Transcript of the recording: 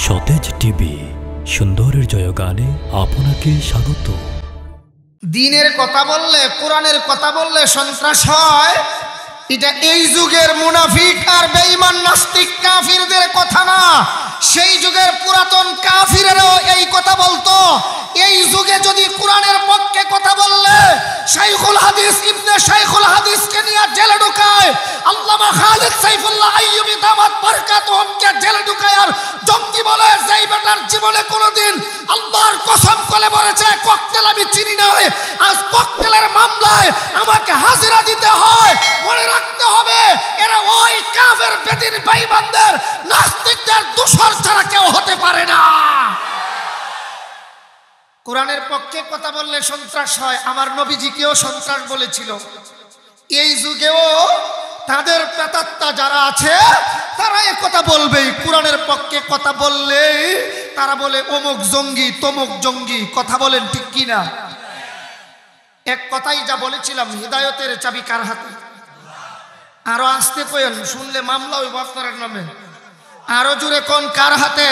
সতেজ টিভি সুন্দরের জয়গানে আপনাকে স্বাগত। দিনের কথা বললে, কোরআনের কথা বললে সন্ত্রাস হয়, এটা এই যুগের মুনাফিক আর বেঈমান নাস্তিক কাফিরদের কথা না, সেই যুগের পুরাতন কাফিরেরাও এই কথা বলতো। এই যুগে যদি কোরআনের পক্ষে কথা বললে শাইখুল হাদিস ইবনে শাইখুল হাদিসকে নিয়ে জেলে ঢুকায়, আল্লামা খালিদ সাইফুল্লাহ আইয়ুবী দামাত বরকাতুহুমকে জেলে ঢুকায় আর জঙ্গি বলে যেই বেটার জীবনে কোনোদিন আল্লাহর কসম করে বলেছে ককটেল আমি চিনি না, আজ ককটেলের মামলায় আমাকে হাজিরা দিতে হয়। মনে রাখতে হবে এরা ওই কাফের বেদিন বেঈমানদের নাস্তিকদের দোসর ছাড়া কেউ হতে পারে না। কোরআনের পক্ষে কথা বললে সন্ত্রাস হয়, আমার নবীজিকেও সন্ত্রাস বলেছিল। এই যুগেও তাদের প্রেতাত্মা যারা আছে তারা এই কথা বলবেই। কোরআনের পক্ষে কথা বললে তারা বলে অমুক জঙ্গি তমুক জঙ্গি। কথা বলেন ঠিক কি না? এক কথাই যা বলেছিলাম, হিদায়তের চাবি কার হাতে? আরো আসতে কইন, শুনলে মামলা হইব আপনার নামে। আরো জোরে কোন কার হাতে?